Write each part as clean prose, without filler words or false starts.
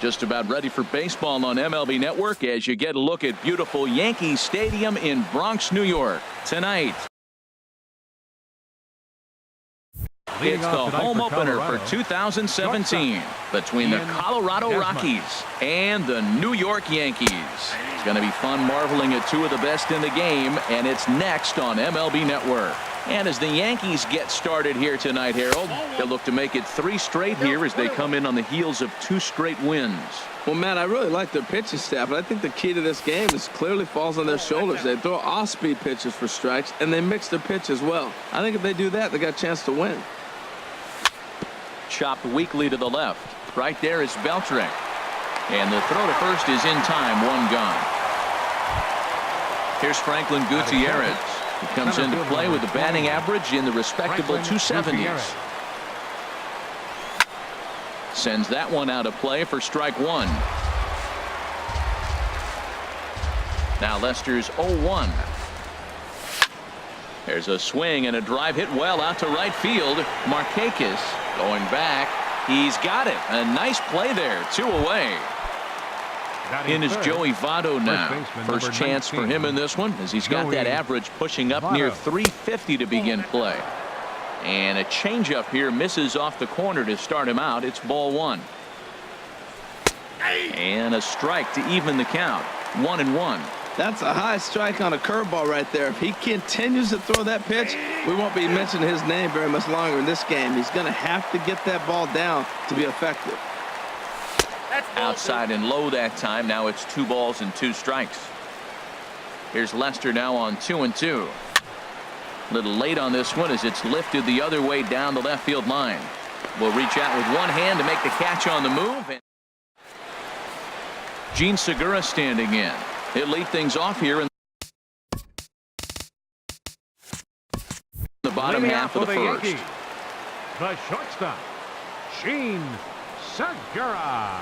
Just about ready for baseball on MLB Network as you get a look at beautiful Yankee Stadium in Bronx, New York. Tonight, it's the home opener for 2017 between the Colorado Rockies and the New York Yankees. It's going to be fun marveling at two of the best in the game, and it's next on MLB Network. And as the Yankees get started here tonight, Harold, they'll look to make it 3 straight here as they come in on the heels of 2 straight wins. Well, Matt, I really like their pitching staff, but I think the key to this game is clearly falls on their shoulders. They throw off-speed pitches for strikes, and they mix their pitch as well. I think if they do that, they got a chance to win. Chopped weakly to the left. Right there is Beltre. And the throw to first is in time, 1 gone. Here's Franklin Gutierrez. He comes into play with a batting average in the respectable 270s. Sends that one out of play for strike 1. Now Lester's 0-1. There's a swing and a drive hit well out to right field. Markakis going back. He's got it. A nice play there. 2 away. In is Joey Votto now. First chance for him in this one as he's got that average pushing up near 350 to begin play. And a changeup here misses off the corner to start him out. It's ball 1. And a strike to even the count. 1-1. That's a high strike on a curveball right there. If he continues to throw that pitch, we won't be mentioning his name very much longer in this game. He's going to have to get that ball down to be effective. Outside and low that time. Now it's 2 balls and 2 strikes. Here's Lester now on 2-2. A little late on this one as it's lifted the other way down the left field line. Will reach out with one hand to make the catch on the move. And Gene Segura standing in. He'll lead things off here in the bottom half of the first. Yankees, the shortstop, Gene Segura.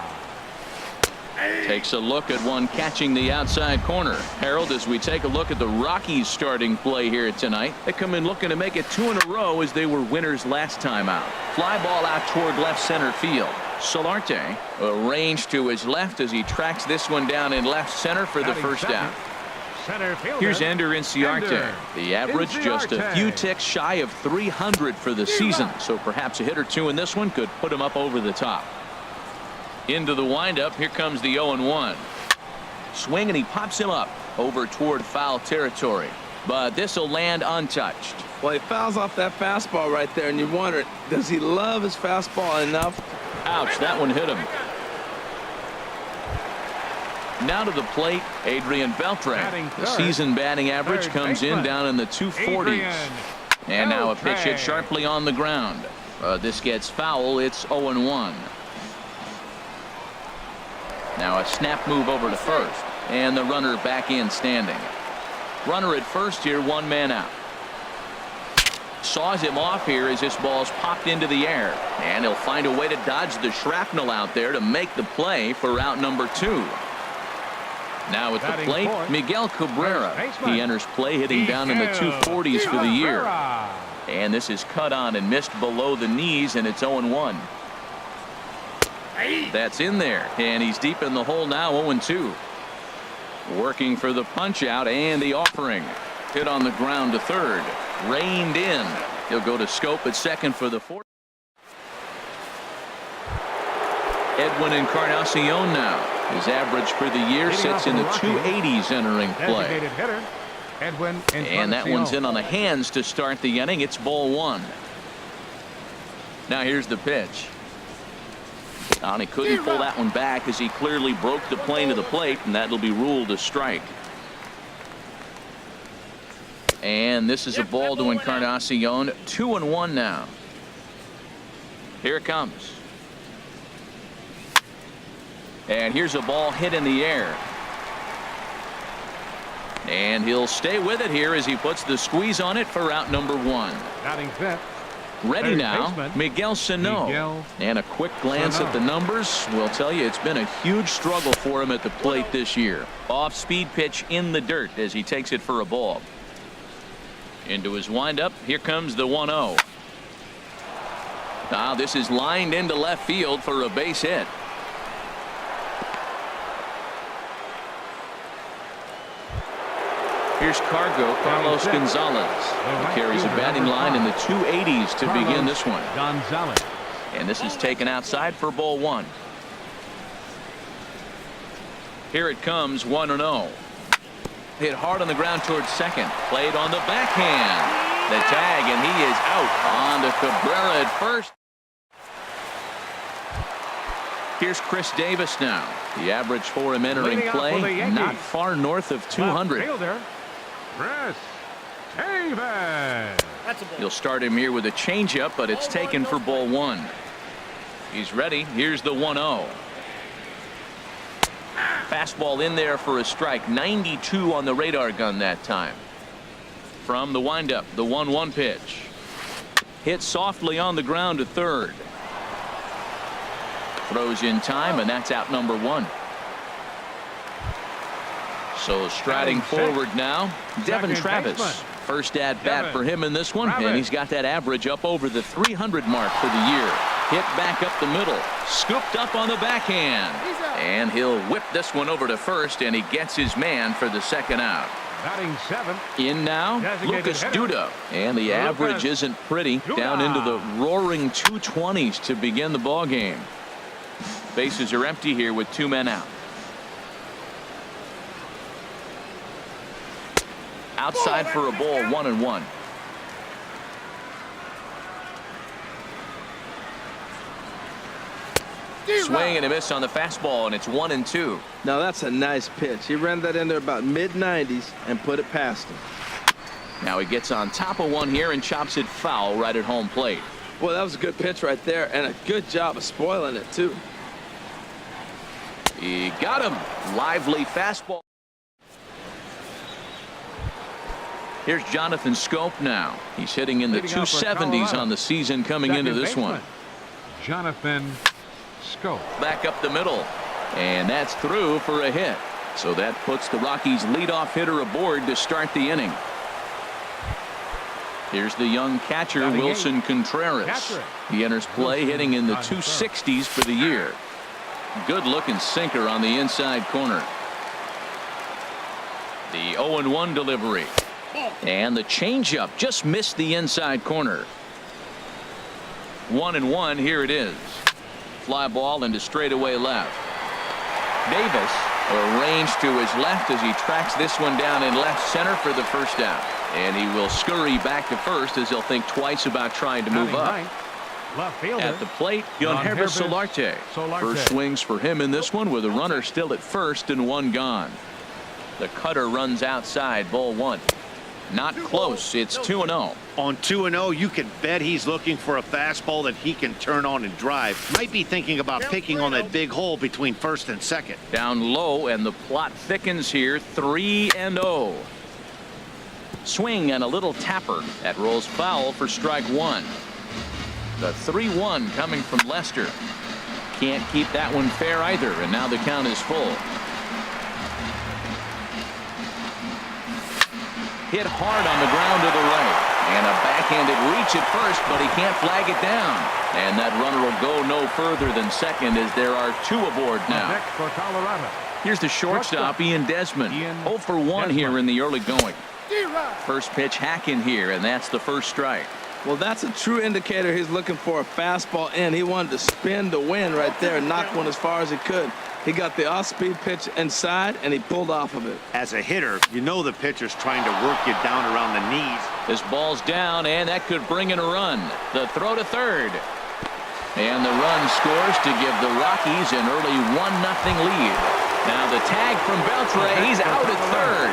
Takes a look at one catching the outside corner. Harold, as we take a look at the Rockies starting play here tonight, they come in looking to make it 2 in a row as they were winners last time out. Fly ball out toward left center field. Solarte arranged to his left as he tracks this one down in left center for the first out. Here's Ender Inciarte. The average just a few ticks shy of 300 for the season, so perhaps a hit or 2 in this one could put him up over the top. Into the windup. Here comes the 0-1. Swing and he pops him up over toward foul territory, but this will land untouched. Well, he fouls off that fastball right there, and you wonder, does he love his fastball enough? Ouch, that one hit him. Now to the plate, Adrian Beltre. The season batting average comes in down in the 240s. And now a pitch hit sharply on the ground. This gets foul. It's 0-1. Now a snap move over to first, and the runner back in standing. Runner at first here, 1 man out. Saws him off here as this ball's popped into the air, and he'll find a way to dodge the shrapnel out there to make the play for out number 2. Now at the plate, Miguel Cabrera. He enters play hitting down in the 240s for the year. And this is cut on and missed below the knees, and it's 0-1. That's in there, and he's deep in the hole now. 0-2. Working for the punch out and the offering. Hit on the ground to third. Reined in. He'll go to Scope at second for the 4th. Edwin Encarnacion now. His average for the year sits in the 280s entering play. And that one's in on the hands to start the inning. It's ball 1. Now here's the pitch. And he couldn't pull that one back as he clearly broke the plane of the plate, and that'll be ruled a strike. And this is a ball to Encarnacion. 2-1 now. Here it comes. And here's a ball hit in the air. And he'll stay with it here as he puts the squeeze on it for out number 1. Batting fifth. Ready now, Miguel Sano. And a quick glance at the numbers will tell you it's been a huge struggle for him at the plate this year. Off-speed pitch in the dirt as he takes it for a ball. Into his windup. Here comes the 1-0. Now this is lined into left field for a base hit. Here's Carlos Gonzalez. He carries a batting line in the 280s to begin this one. Gonzalez. And this is taken outside for ball 1. Here it comes, 1-0. Hit hard on the ground towards second. Played on the backhand. The tag, and he is out. On to Cabrera at first. Here's Chris Davis now. The average for him entering play, not far north of 200. Fielder, Chris Davis. You'll start him here with a changeup, but it's taken for ball 1. He's ready. Here's the 1-0. Fastball in there for a strike. 92 on the radar gun that time. From the windup, the 1-1 pitch. Hit softly on the ground to third. Throws in time, and that's out number 1. So striding forward now, Devin Travis. First at bat for him in this one, and he's got that average up over the 300 mark for the year. Hit back up the middle, scooped up on the backhand, and he'll whip this one over to first, and he gets his man for the second out. Batting 7. In now, Lucas Duda, and the average isn't pretty, down into the roaring 220s to begin the ball game. Bases are empty here with 2 men out. Outside for a ball, 1-1. Swing and a miss on the fastball, and it's 1-2. Now that's a nice pitch. He ran that in there about mid-90s and put it past him. Now he gets on top of one here and chops it foul right at home plate. Well, that was a good pitch right there, and a good job of spoiling it too. He got him. Lively fastball. Here's Jonathan Scope now. He's hitting in the 270s on the season coming into this one. Jonathan Scope. Back up the middle, and that's through for a hit. So that puts the Rockies leadoff hitter aboard to start the inning. Here's the young catcher, Wilson Contreras. He enters play hitting in the 260s for the year. Good looking sinker on the inside corner. The 0-1 delivery. And the changeup just missed the inside corner. 1-1. Here it is. Fly ball into straightaway left. Davis arranged to his left as he tracks this one down in left center for the first out. And he will scurry back to first as he'll think twice about trying to move up. At the plate, Yangervis Solarte. First swings for him in this one with a runner still at first and 1 gone. The cutter runs outside, ball 1. Not close. It's 2-0. On 2-0, you can bet he's looking for a fastball that he can turn on and drive. Might be thinking about picking on that big hole between first and second. Down low, and the plot thickens here. 3-0. Swing and a little tapper. That rolls foul for strike 1. The 3-1 coming from Lester. Can't keep that one fair either, and now the count is full. Hit hard on the ground to the right, and a backhanded reach at first, but he can't flag it down, and that runner will go no further than second as there are 2 aboard now. Next for Colorado. Here's the shortstop, Ian Desmond. 0 for 1 here in the early going. First pitch hack in here, and that's the first strike. Well, that's a true indicator he's looking for a fastball in. He wanted to spin to win right there and knock one as far as he could. He got the off-speed pitch inside, and he pulled off of it. As a hitter, you know the pitcher's trying to work you down around the knees. This ball's down, and that could bring in a run. The throw to third. And the run scores to give the Rockies an early 1-0 lead. Now the tag from Beltre. He's out at third.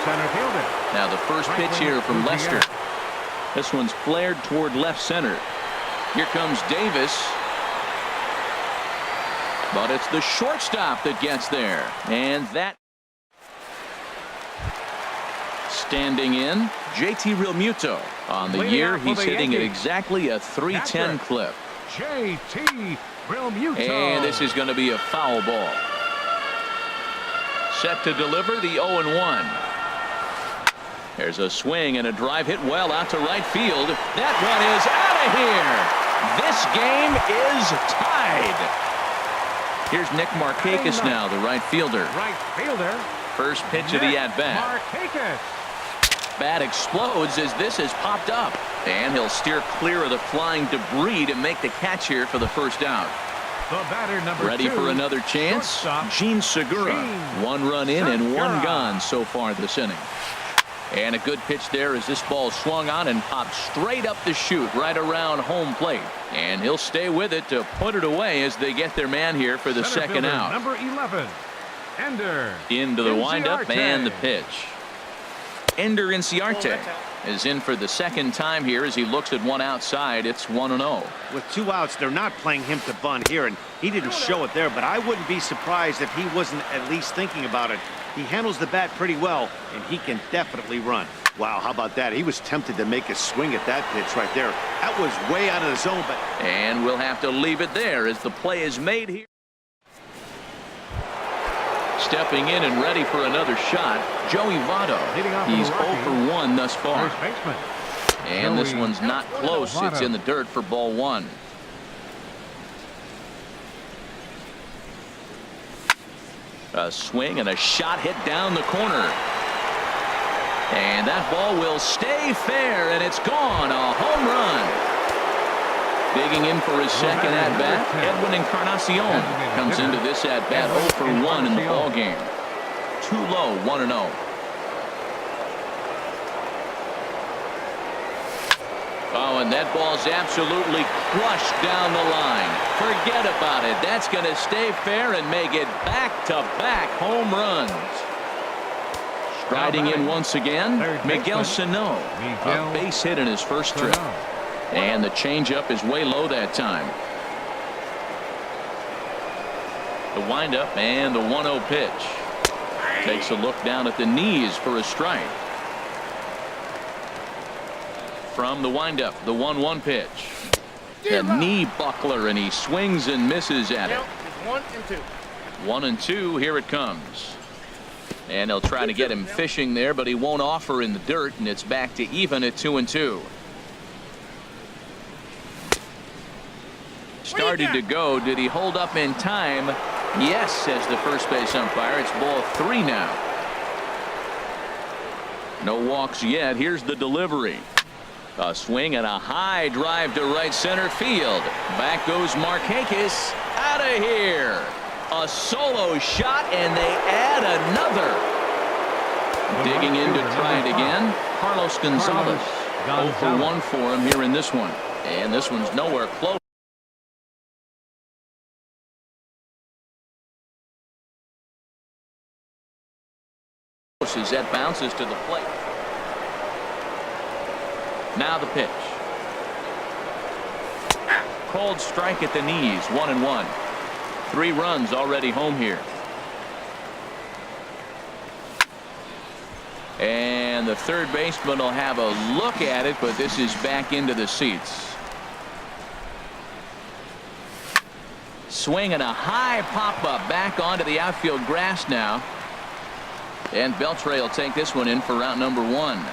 Center fielder. Now the first pitch here from Lester. This one's flared toward left center. Here comes Davis. But it's the shortstop that gets there. And that standing in, JT Realmuto. On the year, he's hitting at exactly a 310 clip. JT Realmuto. And this is going to be a foul ball. Set to deliver the 0-1. There's a swing and a drive hit well out to right field. That one is out of here. This game is tied. Here's Nick Markakis now, the right fielder. Right fielder. First pitch of the at-bat. Markakis. bat explodes as this has popped up. And he'll steer clear of the flying debris to make the catch here for the first out. The batter, number Ready 2, for another chance? shortstop, Gene Segura. Gene 1 run in and 1 Segura. gone so far this inning. And a good pitch there as this ball swung on and popped straight up the chute right around home plate. And he'll stay with it to put it away as they get their man here for the Center second fielder, out. number 11, Ender. Into the windup Inciarte. and the pitch. Ender Inciarte is in for the second time here as he looks at one outside. It's 1-0. With 2 outs, they're not playing him to bunt here, and he didn't show it there, but I wouldn't be surprised if he wasn't at least thinking about it. He handles the bat pretty well, and he can definitely run. Wow, how about that? He was tempted to make a swing at that pitch right there. That was way out of the zone, but... And we'll have to leave it there as the play is made here. Stepping in and ready for another shot, Joey Votto. Leading off for the He's 0 Rockies. for 1 thus far. First baseman. And this Joey one's not close. Votto. It's in the dirt for ball 1. A swing and a shot hit down the corner. And that ball will stay fair, and it's gone. A home run. Digging in for his second at-bat, Edwin Encarnacion comes into this at-bat 0 for 1 in the ball game. Too low, 1-0. Oh, and that ball's absolutely crushed down the line. Forget about it. That's going to stay fair and make it back-to-back home runs. Striding in once again, Miguel Sano. A base hit in his first trip. And the changeup is way low that time. The windup and the 1-0 pitch. Takes a look down at the knees for a strike. From the windup, the 1-1 pitch. The knee buckler, and he swings and misses at it. 1-2. Here it comes. And they'll try to get him fishing there, but he won't offer in the dirt, and it's back to even at 2-2. Started to go. Did he hold up in time? Yes, says the first base umpire. It's ball 3 now. No walks yet. Here's the delivery. A swing and a high drive to right center field. Back goes Markakis. Out of here. A solo shot, and they add another. Digging in to try it again, Carlos Gonzalez. 0 for 1 for him here in this one. And this one's nowhere close. As that bounces to the plate. Now the pitch. Cold strike at the knees. 1-1. 3 runs already home here. And the third baseman will have a look at it, but this is back into the seats. Swing and a high pop-up back onto the outfield grass now. And Beltre will take this one in for route number 1.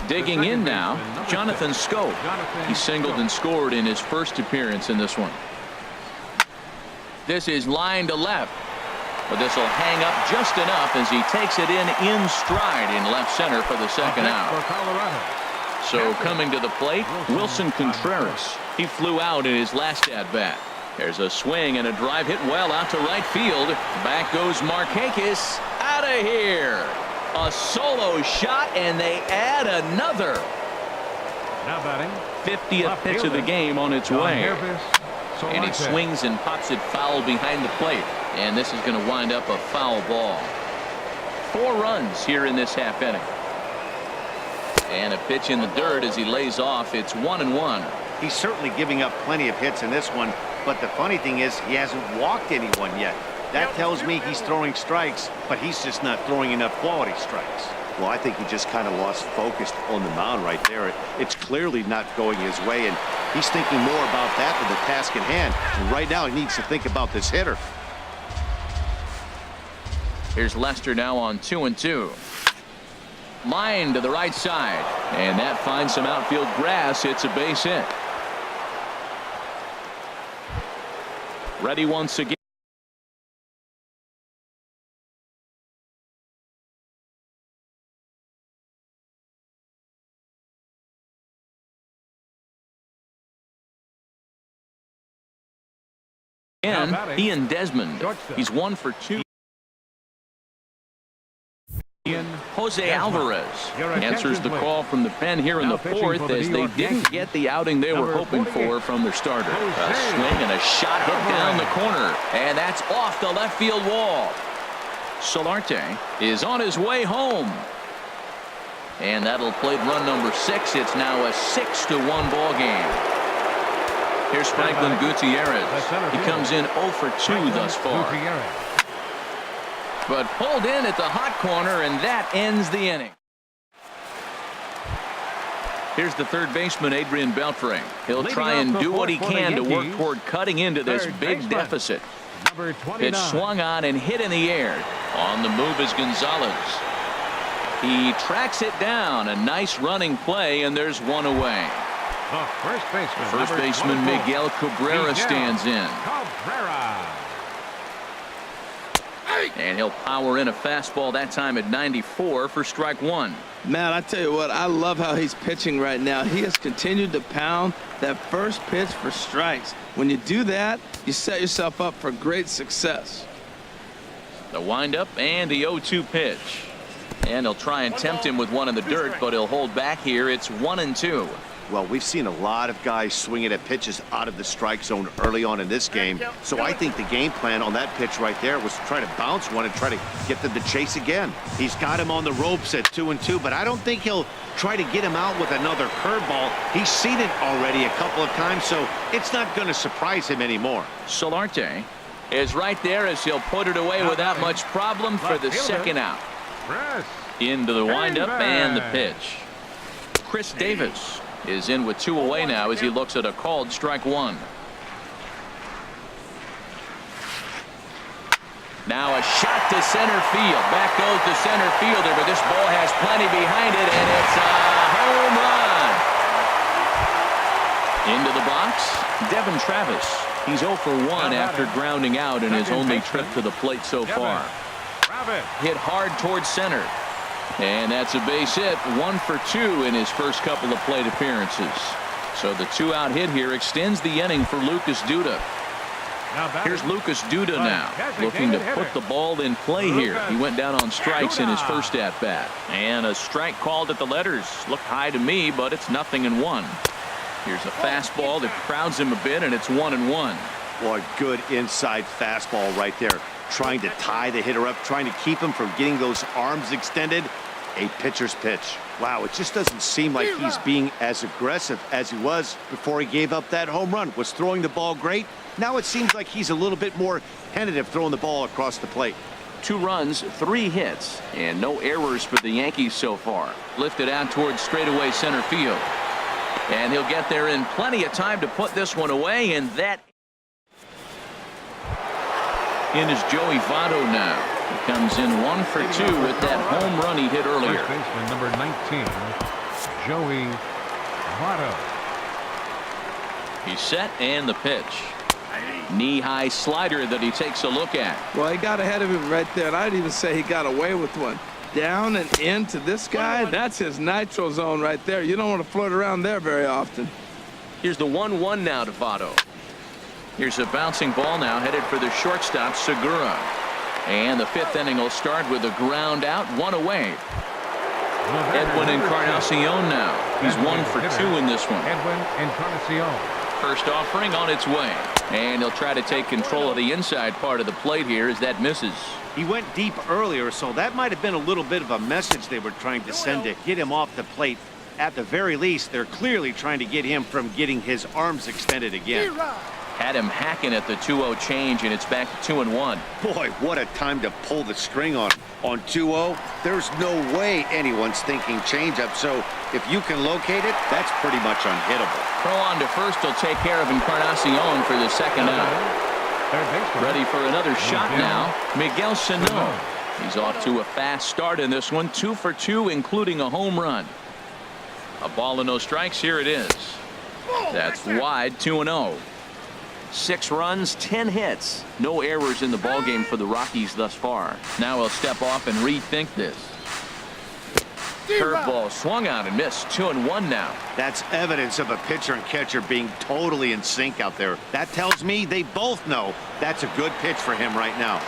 Digging in now, Jonathan Schoop. He singled and scored in his first appearance in this one. This is line to left, but this will hang up just enough as he takes it in stride in left center for the second out. So coming to the plate, Wilson Contreras. He flew out in his last at-bat. There's a swing and a drive hit well out to right field. Back goes Markakis. Out of here. A solo shot, and they add another. Now batting, 50th pitch of the game on its way. And he swings and pops it foul behind the plate. And this is going to wind up a foul ball. 4 runs here in this half inning. And a pitch in the dirt as he lays off. It's 1-1. He's certainly giving up plenty of hits in this one, but the funny thing is he hasn't walked anyone yet. That tells me he's throwing strikes, but he's just not throwing enough quality strikes. Well, I think he just kind of lost focus on the mound right there. It's clearly not going his way, and he's thinking more about that than the task at hand. And right now, he needs to think about this hitter. Here's Lester now on 2-2. Line to the right side, and that finds some outfield grass. It's a base hit. Ready once again. And Ian Desmond. He's 1 for 2. Jose Alvarez answers the call from the pen here in the fourth as they didn't get the outing they were hoping for from their starter. A swing and a shot hit down the corner, and that's off the left field wall. Solarte is on his way home, and that'll plate run number 6. It's now a 6-1 ball game. Here's Franklin Gutierrez. He comes in 0 for 2 thus far. But pulled in at the hot corner, and that ends the inning. Here's the third baseman, Adrian Beltre. He'll try and do what he can to work toward cutting into this big deficit. Pitch swung on and hit in the air. On the move is Gonzalez. He tracks it down. A nice running play, and there's one away. First baseman Miguel Cabrera stands in. And he'll power in a fastball that time at 94 for strike 1. Man, I tell you what, I love how he's pitching right now. He has continued to pound that first pitch for strikes. When you do that, you set yourself up for great success. The windup and the 0-2 pitch. And he'll try and tempt him with one in the dirt, but he'll hold back here. It's 1-2. Well, we've seen a lot of guys swinging at pitches out of the strike zone early on in this game. So I think the game plan on that pitch right there was to try to bounce one and try to get them to chase again. He's got him on the ropes at 2-2, but I don't think he'll try to get him out with another curveball. He's seen it already a couple of times, so it's not going to surprise him anymore. Solarte is right there as he'll put it away without much problem for the second out. Into the windup and the pitch. Chris Davis is in with 2 away now as he looks at a called strike 1. Now a shot to center field. Back goes the center fielder, but this ball has plenty behind it, and it's a home run. Into the box, Devin Travis. He's 0 for 1 after grounding out in his only trip to the plate so far. Hit hard towards center. And that's a base hit. 1 for 2 in his first couple of plate appearances. So the 2-out hit here extends the inning for Lucas Duda. Here's Lucas Duda now, looking to put the ball in play here. He went down on strikes in his first at-bat. And a strike called at the letters. Looked high to me, but it's 0-1. Here's a fastball that crowds him a bit, and it's 1-1. Boy, good inside fastball right there. Trying to tie the hitter up, trying to keep him from getting those arms extended. A pitcher's pitch. Wow, it just doesn't seem like he's being as aggressive as he was before he gave up that home run. Was throwing the ball great. Now it seems like he's a little bit more tentative throwing the ball across the plate. 2 runs, 3 hits, and no errors for the Yankees so far. Lifted out towards straightaway center field. And he'll get there in plenty of time to put this one away, and that in is Joey Votto now. He comes in 1 for 2 with that home run he hit earlier. First baseman number 19, Joey Votto. He's set, and the pitch. Knee-high slider that he takes a look at. Well, he got ahead of him right there, and I'd even say he got away with one. Down and into this guy, that's his nitro zone right there. You don't want to float around there very often. Here's the 1-1 now to Votto. Here's a bouncing ball now headed for the shortstop, Segura. And the 5th inning will start with a ground out, 1 away. Edwin Encarnacion now. He's 1 for 2 in this one. Edwin Encarnacion. First offering on its way. And he'll try to take control of the inside part of the plate here as that misses. He went deep earlier, so that might have been a little bit of a message they were trying to send to get him off the plate. At the very least, they're clearly trying to get him from getting his arms extended again. Had him hacking at the 2-0 change, and it's back to 2-1. Boy, what a time to pull the string on 2-0. There's no way anyone's thinking changeup, so if you can locate it, that's pretty much unhittable. Throw on to first will take care of Encarnacion for the second out. Ready for another shot now, Miguel Sano. He's off to a fast start in this one, 2 for 2, including a home run. A ball and no strikes. Here it is. That's wide, 2-0. 6 runs, 10 hits. No errors in the ballgame for the Rockies thus far. Now he'll step off and rethink this. Curveball swung out and missed. 2-1 now. That's evidence of a pitcher and catcher being totally in sync out there. That tells me they both know that's a good pitch for him right now.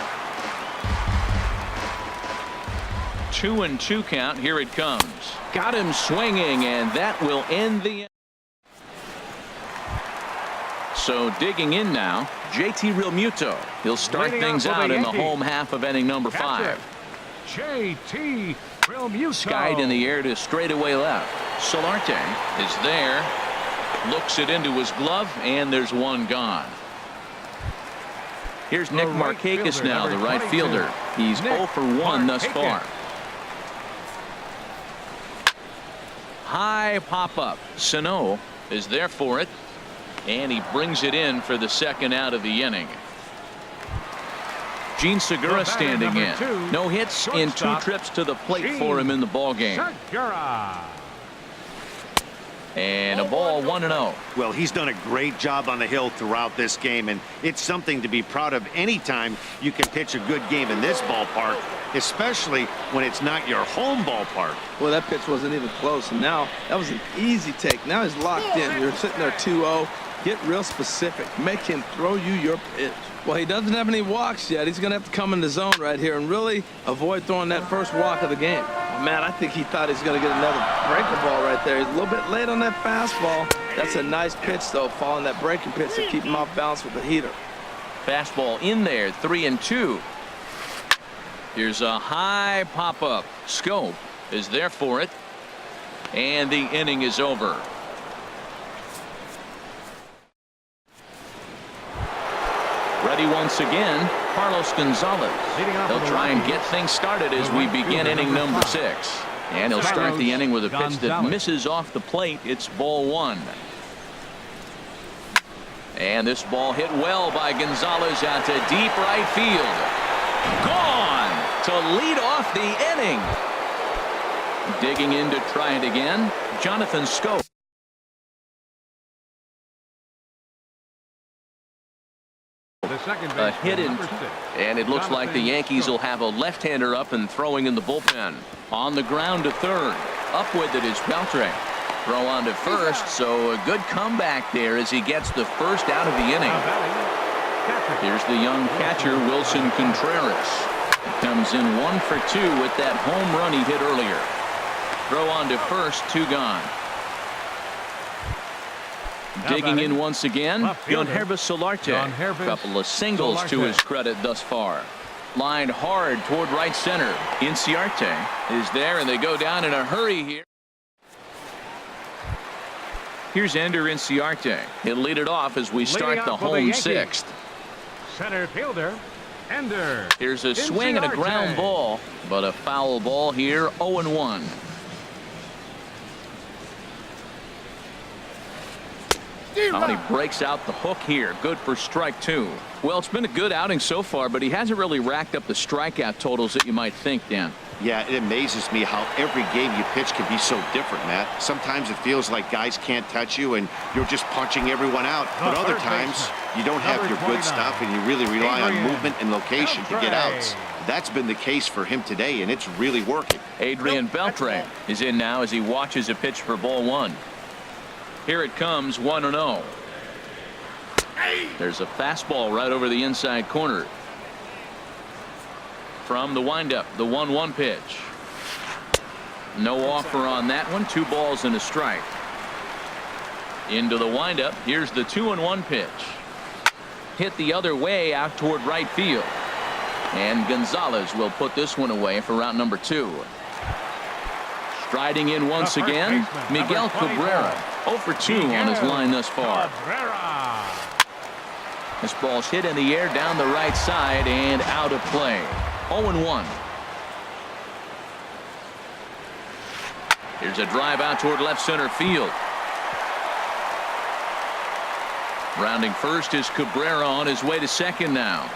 2-2 count. Here it comes. Got him swinging, and that will end the. So digging in now, JT Realmuto. He'll start things out in the home half of inning number 5. JT Realmuto. Skied in the air to straightaway left. Solarte is there. Looks it into his glove, and there's one gone. Here's Nick Markakis now, the right fielder. He's 0 for 1 thus far. High pop-up. Sano is there for it, and he brings it in for the second out of the inning. Gene Segura standing in. No hits in 2 trips to the plate for him in the ballgame. And a ball 1-0. Well, he's done a great job on the hill throughout this game, and it's something to be proud of anytime you can pitch a good game in this ballpark, especially when it's not your home ballpark. Well, that pitch wasn't even close, and now that was an easy take. Now he's locked in. You're sitting there 2-0. Get real specific. Make him throw you your pitch. Well, he doesn't have any walks yet. He's going to have to come in the zone right here and really avoid throwing that first walk of the game. Oh, man, I think he thought he was going to get another breaker ball right there. He's a little bit late on that fastball. That's a nice pitch, though, following that breaking pitch to keep him off balance with the heater. Fastball in there, 3-2. Here's a high pop-up. Scope is there for it, and the inning is over. Ready once again, Carlos Gonzalez. He'll try and get things started as we begin inning number 6. And he'll start the inning with a pitch that misses off the plate. It's ball 1. And this ball hit well by Gonzalez out to deep right field. Gone to lead off the inning. Digging in to try it again, Jonathan Scope. A hit in, and it looks like the Yankees will have a left-hander up and throwing in the bullpen. On the ground to third. Up with it is Beltre. Throw on to first, so a good comeback there as he gets the first out of the inning. Here's the young catcher, Wilson Contreras. Comes in 1 for 2 with that home run he hit earlier. Throw on to first, 2 gone. Digging in once again, Yonhervis Solarte. A couple of singles to his credit thus far. Lined hard toward right center. Inciarte is there, and they go down in a hurry here. Here's Ender Inciarte. He'll lead it off as we start the home 6th. Center fielder, Ender. Here's a swing and a ground ball, but a foul ball here, 0-1. Oh, and he breaks out the hook here. Good for strike 2. Well, it's been a good outing so far, but he hasn't really racked up the strikeout totals that you might think, Dan. Yeah, it amazes me how every game you pitch can be so different, Matt. Sometimes it feels like guys can't touch you and you're just punching everyone out. But other times you don't have your good stuff and you really rely on movement and location to get outs. That's been the case for him today, and it's really working. Adrian Beltre is in now as he watches a pitch for ball 1. Here it comes, 1-0. There's a fastball right over the inside corner. From the windup, the 1-1 pitch. No offer on that one. 2 balls and a strike. Into the windup. Here's the 2-1 pitch. Hit the other way out toward right field. And Gonzalez will put this one away for route number 2. Striding in once again, Miguel Cabrera. 0 for 2 on his line thus far. This ball's hit in the air down the right side and out of play. 0-1. Here's a drive out toward left center field. Rounding first is Cabrera on his way to second now.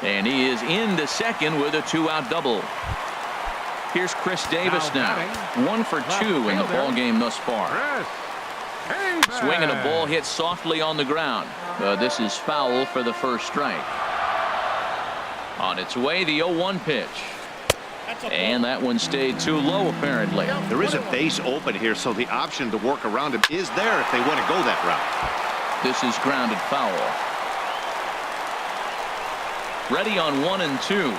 And he is into second with a 2-out double. Here's Chris Davis now. 1 for 2 in the ball game thus far. Swinging a ball hit softly on the ground. This is foul for the first strike. On its way, the 0-1 pitch. And that one stayed too low, apparently. There is a base open here, so the option to work around him is there if they want to go that route. This is grounded foul. Ready on 1 and 2.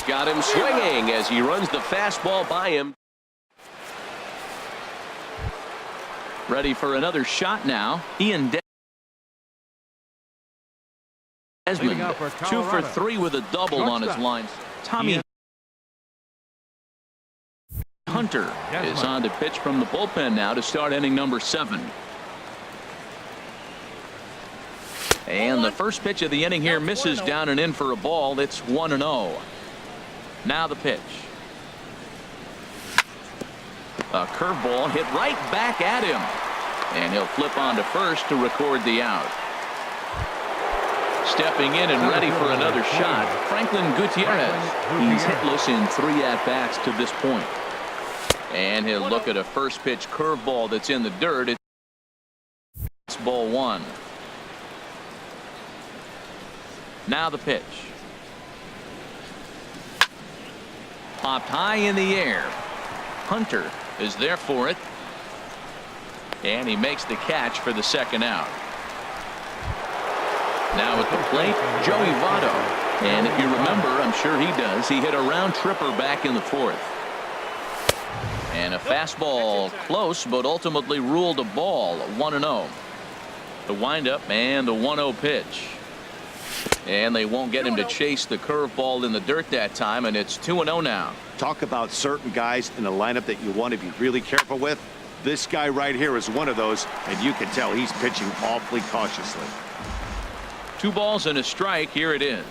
Got him swinging as he runs the fastball by him. Ready for another shot now. Ian Desmond, 2 for 3 with a double on his line. Tommy Hunter is on to pitch from the bullpen now to start inning number 7. And the first pitch of the inning here misses down and in for a ball. It's 1-0. Now the pitch. A curveball hit right back at him. And he'll flip on to first to record the out. Stepping in and ready for another shot, Franklin Gutierrez. He's hitless in 3 at-bats to this point. And he'll look at a first pitch curveball that's in the dirt. It's ball 1. Now the pitch. Popped high in the air. Hunter is there for it. And he makes the catch for the second out. Now at the plate, Joey Votto. And if you remember, I'm sure he does, he hit a round tripper back in the 4th. And a fastball close, but ultimately ruled a ball. 1-0. The windup and the 1-0 pitch. And they won't get him to chase the curveball in the dirt that time, and it's 2-0 now. Talk about certain guys in the lineup that you want to be really careful with. This guy right here is one of those, and you can tell he's pitching awfully cautiously. 2 balls and a strike. Here it is.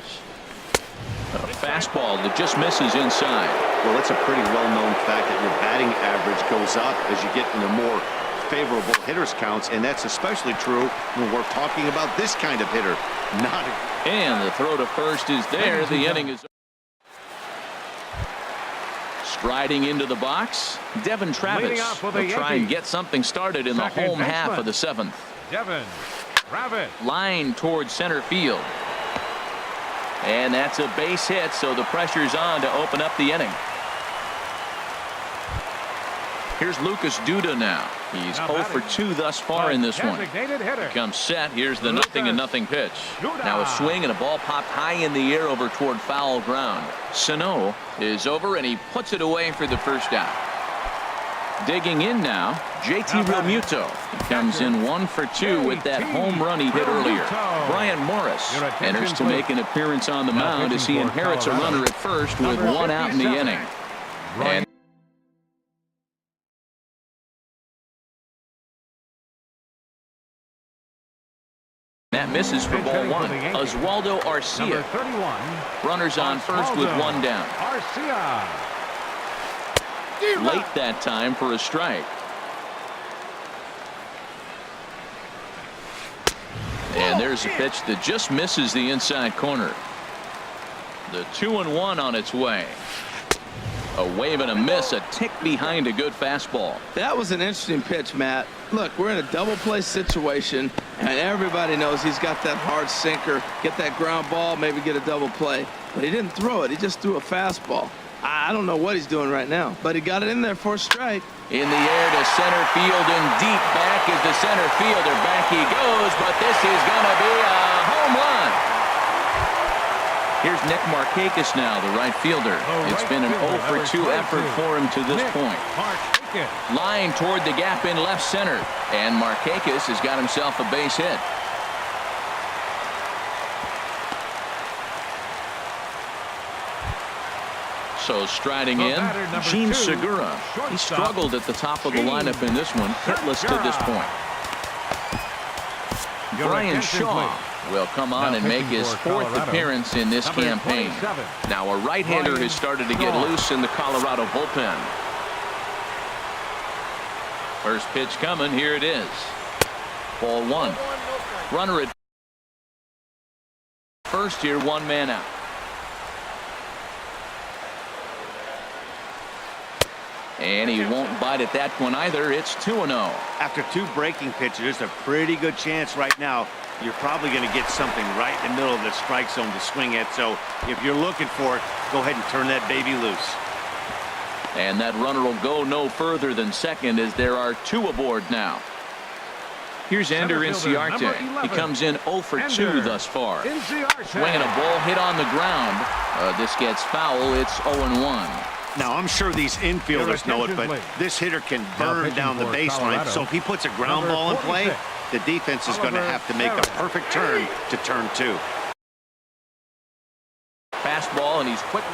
A fastball that just misses inside. Well, it's a pretty well-known fact that your batting average goes up as you get into more favorable hitters counts, and that's especially true when we're talking about this kind of hitter. And the throw to first is there. The inning is striding into the box. Devin Travis will try and get something started in the home half of the 7th. Devin Travis. Line towards center field. And that's a base hit, so the pressure's on to open up the inning. Here's Lucas Duda now. He's 0 for 2 thus far in this one. Comes set. Here's the 0-0 pitch. Now a swing and a ball popped high in the air over toward foul ground. Sano is over and he puts it away for the first out. Digging in now, JT Realmuto. He comes in 1 for 2 with that home run he hit earlier. Brian Morris enters to make an appearance on the mound as he inherits a runner at first with 1 out in the inning. And that misses for ball 1. Oswaldo Arcia. Runners on first with 1 down. Late that time for a strike. And there's a pitch that just misses the inside corner. The 2-1 on its way. A wave and a miss, a tick behind a good fastball. That was an interesting pitch, Matt. Look, we're in a double play situation, and everybody knows he's got that hard sinker. Get that ground ball, maybe get a double play. But he didn't throw it. He just threw a fastball. I don't know what he's doing right now, but he got it in there for a strike. In the air to center field and deep back is the center fielder. Back he goes, but this is going to be a home run. Here's Nick Markakis now, the right fielder. It's been an 0 for 2 effort for him to this point. Line toward the gap in left center, and Markakis has got himself a base hit. So striding in, Gene Segura. He struggled at the top of the lineup in this one, hitless to this point. Brian Shaw will come on and make his 4th appearance in this campaign. Now a right-hander has started to get loose in the Colorado bullpen. First pitch coming, here it is. Ball 1. Runner at first here, 1 man out. And he won't bite at that one either. It's 2-0. After 2 breaking pitches, there's a pretty good chance right now you're probably going to get something right in the middle of the strike zone to swing at. So if you're looking for it, go ahead and turn that baby loose. And that runner will go no further than second as there are 2 aboard now. Here's Ender Inciarte. He comes in 0 for 2 thus far. Swinging a ball hit on the ground. This gets foul. It's 0-1. Now, I'm sure these infielders know it, but this hitter can burn down the baseline. So if he puts a ground ball in play, the defense is going to have to make a perfect turn to turn 2. Fastball, and he's quickly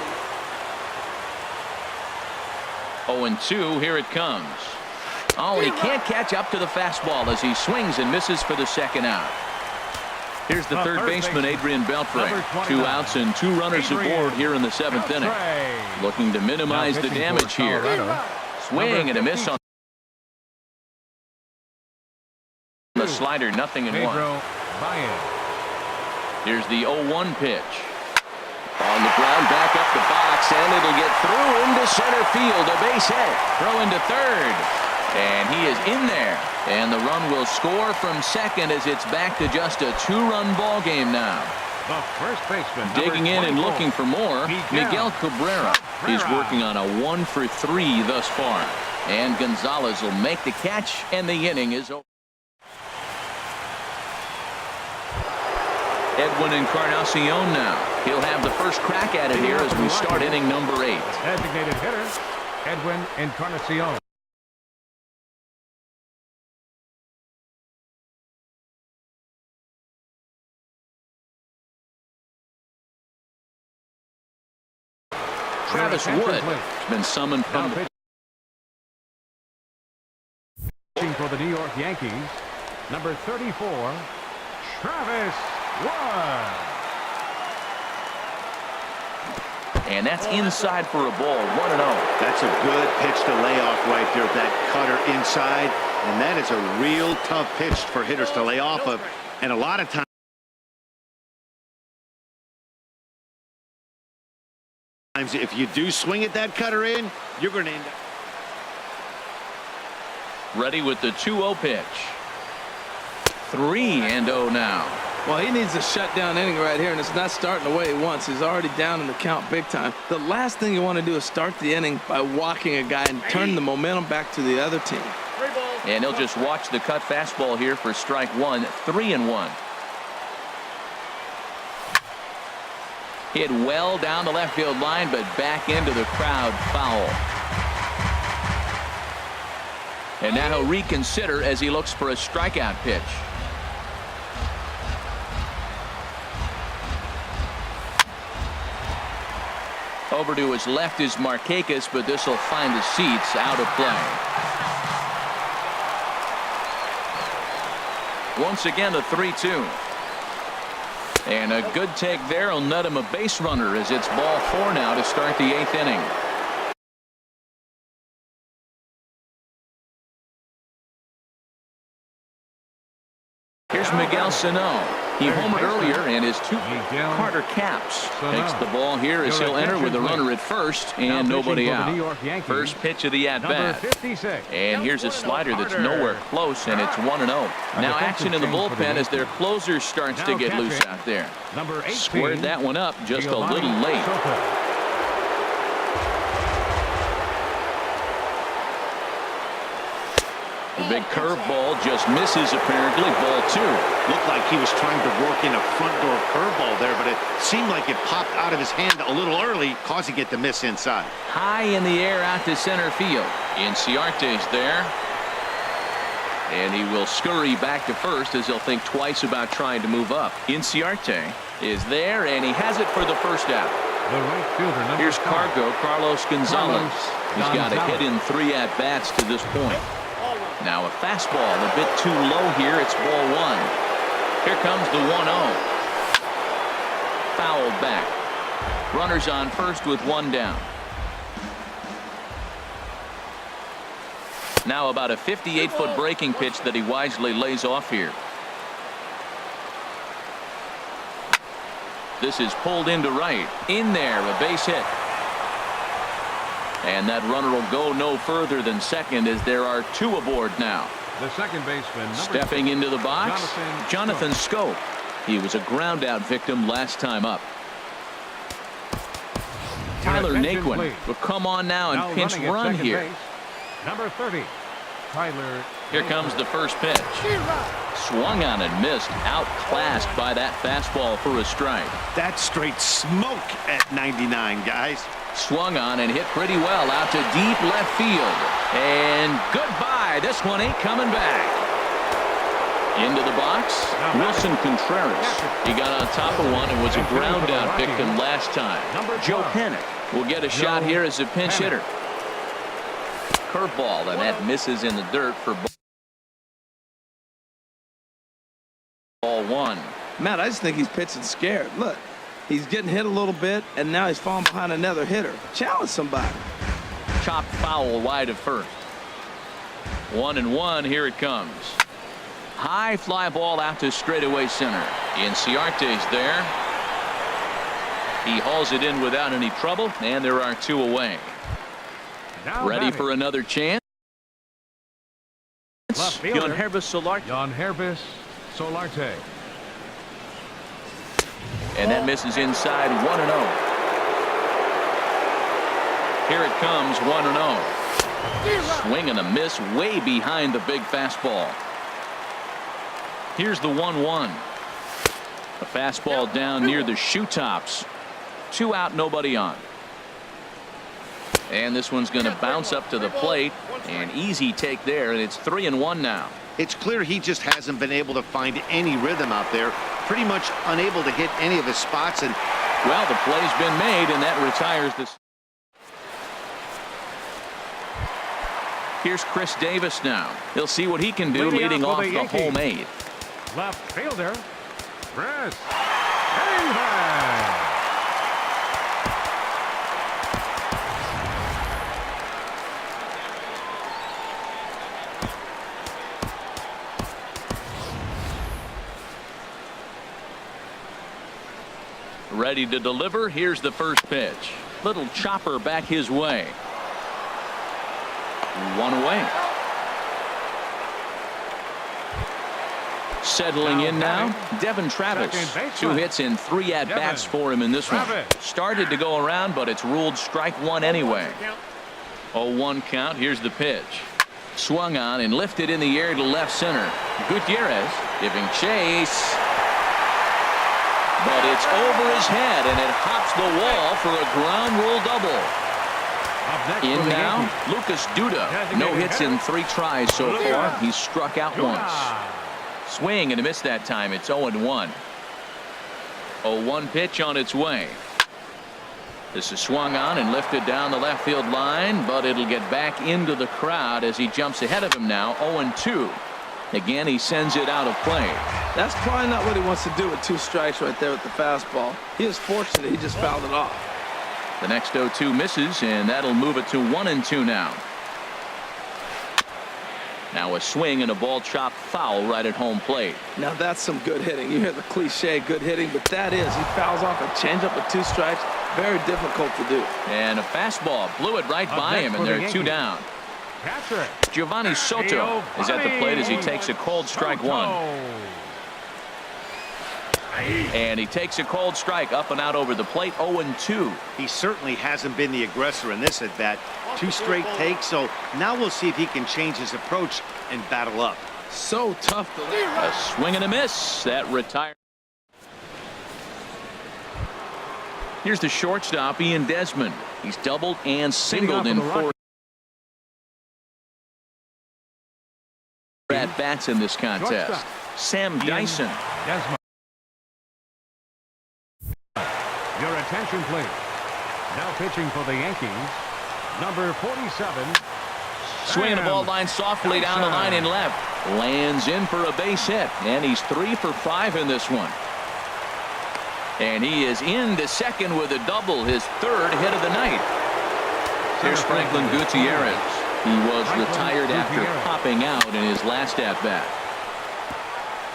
0-2. Here it comes. Oh, and he can't catch up to the fastball as he swings and misses for the second out. Here's the third baseman, Adrian Beltre. 2 outs and 2 runners aboard here in the 7th inning. Looking to minimize the damage here. Swing and a miss on the slider, 0-1. Here's the 0-1 pitch. On the ground, back up the box, and it'll get through into center field. A base hit. Throw into third. And he is in there. And the run will score from second as it's back to just a 2-run ball game now. The first baseman, digging in and looking for more, Miguel Cabrera. He's working on a 1 for 3 thus far. And Gonzalez will make the catch, and the inning is over. Edwin Encarnacion now. He'll have the first crack at it here as we start inning number 8. Designated hitter, Edwin Encarnacion. Travis Wood has been summoned from the pitching for the New York Yankees, number 34, Travis Wood. And that's inside for a ball, 1-0. That's a good pitch to lay off right there, that cutter inside. And that is a real tough pitch for hitters to lay off of. And a lot of times, if you do swing at that cutter in, you're going to end up ready with the 2-0 pitch. 3-0 now. Well, he needs a shutdown inning right here, and it's not starting the way he wants. He's already down in the count big time. The last thing you want to do is start the inning by walking a guy and turn the momentum back to the other team. And he'll just watch the cut fastball here for strike 1. 3-1. Hit well down the left field line, but back into the crowd, foul. And now he'll reconsider as he looks for a strikeout pitch. Over to his left is Markakis, but this will find the seats out of play. Once again, a 3-2. And a good take there will net him a base runner as it's ball 4 now to start the 8th inning. Here's Miguel Sano. He homered earlier and his 2 Carter Capps takes the ball here as he'll enter with a runner at first and nobody out. First pitch of the at-bat. And here's a slider that's nowhere close, and it's 1-0. Now action in the bullpen as their closer starts to get loose out there. Squared that one up just a little late. The big curveball just misses apparently. Ball 2. looked like he was trying to work in a front door curveball there, but it seemed like it popped out of his hand a little early, causing it to miss inside. High in the air out to center field. Inciarte's there. And he will scurry back to first as he'll think twice about trying to move up. Inciarte is there, and he has it for the first out. The right fielder, here's Carlos Gonzalez. He's got a hit in 3 at-bats to this point. Now a fastball a bit too low here. It's ball 1. Here comes the 1-0. Fouled back. Runners on first with 1 down. Now about a 58-foot breaking pitch that he wisely lays off here. This is pulled into right. In there, a base hit. And that runner will go no further than second as there are 2 aboard now. The second baseman, stepping into the box, Jonathan Scope. He was a ground out victim last time up. Tyler attention, Naquin please. will come on now and pinch running at run second here. base, number 30, Tyler. Here comes the first pitch. Swung on and missed. Outclassed by that fastball for a strike. That's straight smoke at 99, guys. Swung on and hit pretty well out to deep left field. And goodbye. This one ain't coming back. Into the box, Wilson Contreras. He got on top of one and was a ground out victim last time. Joe Panic will get a shot here as a pinch hitter. Curveball, and that misses in the dirt for ball one. Matt, I just think he's pitching scared. Look, he's getting hit a little bit, and now he's falling behind another hitter. Challenge somebody. Chopped foul wide of first. 1-1. Here it comes. High fly ball out to straightaway center. Inciarte's there. He hauls it in without any trouble, and there are two away. Now Ready batting, for another chance. left fielder, Jan Hervis Solarte. Jan Hervis Solarte. And that misses inside. 1-0. Here it comes. 1-0. Swing and a miss way behind the big fastball. Here's the 1-1. A fastball down near the shoe tops. 2 out, nobody on. And this one's going to bounce up to the plate. An easy take there, and it's 3-1 now. It's clear he just hasn't been able to find any rhythm out there. Pretty much unable to hit any of his spots. And well, the play's been made, and that retires this. Here's Chris Davis now. He'll see what he can do leading off the home 8. Left fielder, Chris Davis. Ready to deliver. Here's the first pitch. Little chopper back his way. 1 away. Settling in now, Devin Travis. 2 hits and 3 at-bats for him in this one. Started to go around, but it's ruled strike 1 anyway. 0-1 count. Here's the pitch. Swung on and lifted in the air to left center. Gutierrez giving chase. But it's over his head, and it hops the wall for a ground rule double. In now, Lucas Duda. No hits in 3 tries so far. He's struck out once. Swing and a miss that time. It's 0-1. 0-1 pitch on its way. This is swung on and lifted down the left field line, but it'll get back into the crowd as he jumps ahead of him now. 0-2. Again, he sends it out of play. That's probably not what he wants to do with 2 strikes right there with the fastball. He is fortunate he just fouled it off. The next 0-2 misses, and that'll move it to 1-2 now. Now a swing and a ball chopped foul right at home plate. Now that's some good hitting. You hear the cliche good hitting, but that is. He fouls off a changeup with 2 strikes. Very difficult to do. And a fastball blew it right by him, and there are 2 down. Giovanni Soto is at the plate as he takes a cold strike 1. And he takes a cold strike up and out over the plate. 0-2. he certainly hasn't been the aggressor in this at bat. 2 straight takes, so now we'll see if he can change his approach and battle up. So tough to leave. A swing and a miss. That retires. Here's the shortstop, Ian Desmond. He's doubled and singled in 4 at-bats in this contest. Sam Dyson. Your attention, please. Now pitching for the Yankees, number 47. Swinging the ball line softly down the line in left. Lands in for a base hit, and he's 3 for 5 in this one. And he is into second with a double, his 3rd hit of the night. Here's Franklin Gutierrez. He was retired after popping out in his last at-bat.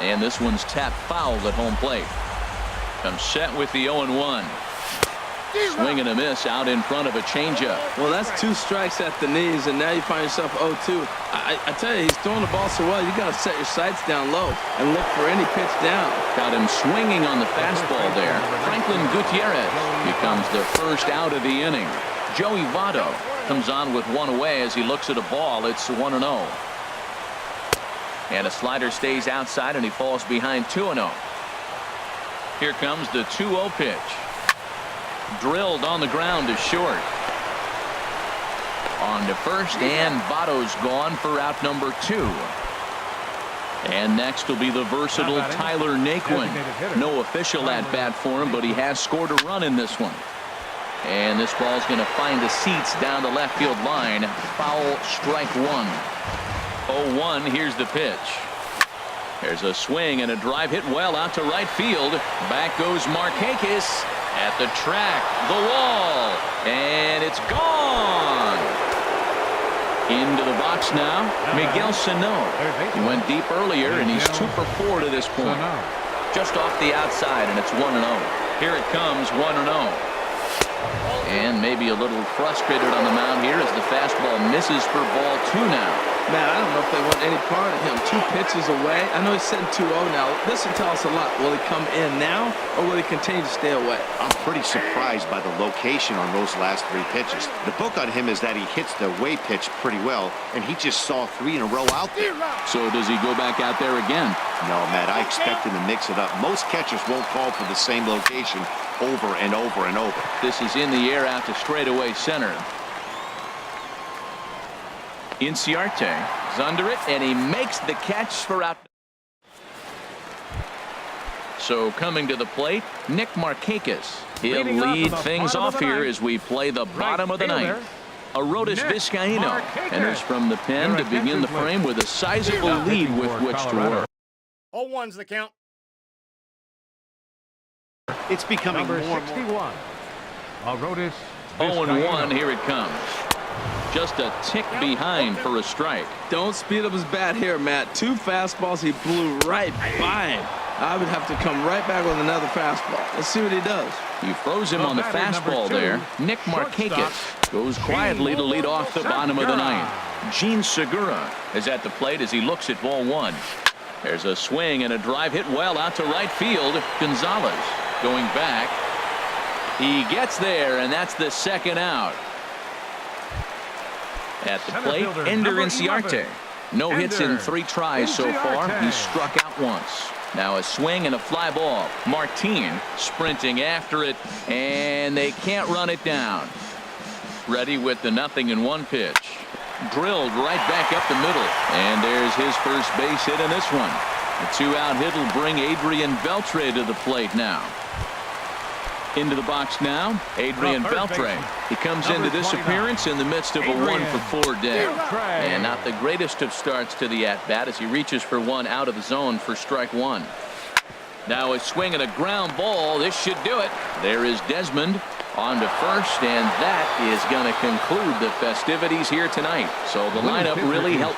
And this one's tapped foul at home plate. Comes set with the 0-1. Swing and a miss out in front of a changeup. Well, that's 2 strikes at the knees, and now you find yourself 0-2. I tell you, he's throwing the ball so well, you got to set your sights down low and look for any pitch down. Got him swinging on the fastball there. Franklin Gutierrez becomes the first out of the inning. Joey Votto comes on with 1 away as he looks at a ball. It's 1-0. And a slider stays outside, and he falls behind 2-0. Here comes the 2-0 pitch. Drilled on the ground to short. On to first, and Votto's gone for out number 2. And next will be the versatile Tyler Naquin. No official at bat for him, but he has scored a run in this one. And this ball's going to find the seats down the left field line. Foul, strike 1. 0-1. Here's the pitch. There's a swing and a drive hit well out to right field. Back goes Markakis at the track, the wall, and it's gone. Into the box now, Miguel Sano. He went deep earlier, and he's 2 for 4 to this point. Just off the outside, and it's 1-0. Here it comes, 1-0. And maybe a little frustrated on the mound here as the fastball misses for ball 2 now. Man, I don't know if they want any part of him. 2 pitches away. I know he's sitting 2-0 now. This will tell us a lot. Will he come in now, or will he continue to stay away? I'm pretty surprised by the location on those last 3 pitches. The book on him is that he hits the away pitch pretty well, and he just saw 3 in a row out there. So does he go back out there again? No, Matt, I expect him to mix it up. Most catchers won't call for the same location over and over and over. This is in the air out to straightaway center. Inciarte is under it, and he makes the catch for out. So coming to the plate, Nick Markakis. He'll lead things off here as we play the bottom of the ninth. Arodys Vizcaíno enters from the pen to begin the frame with a sizable lead with which to work. 0-1's the count. It's becoming Number more and more. 61. Arodys 0-1, here it comes. Just a tick behind for a strike. Don't speed up his bat here, Matt. 2 fastballs, he blew right by him. I would have to come right back with another fastball. Let's see what he does. You froze him on the fastball there. Nick Markakis goes quietly to lead off the bottom of the ninth. Gene Segura is at the plate as he looks at ball 1. There's a swing and a drive hit well out to right field. Gonzalez going back. He gets there, and that's the 2nd out. At the plate, Ender Inciarte. No hits in 3 tries so far. He's struck out once. Now a swing and a fly ball. Martin sprinting after it, and they can't run it down. Ready with the 0-1 pitch. Drilled right back up the middle, and there's his first base hit in this one. The 2-out hit will bring Adrian Beltre to the plate now. Into the box now, Adrian Beltre. He comes into this appearance in the midst of a 1-for-4 day. And not the greatest of starts to the at-bat as he reaches for 1 out of the zone for strike 1. Now a swing and a ground ball. This should do it. There is Desmond on to first, and that is going to conclude the festivities here tonight. So the lineup really helped.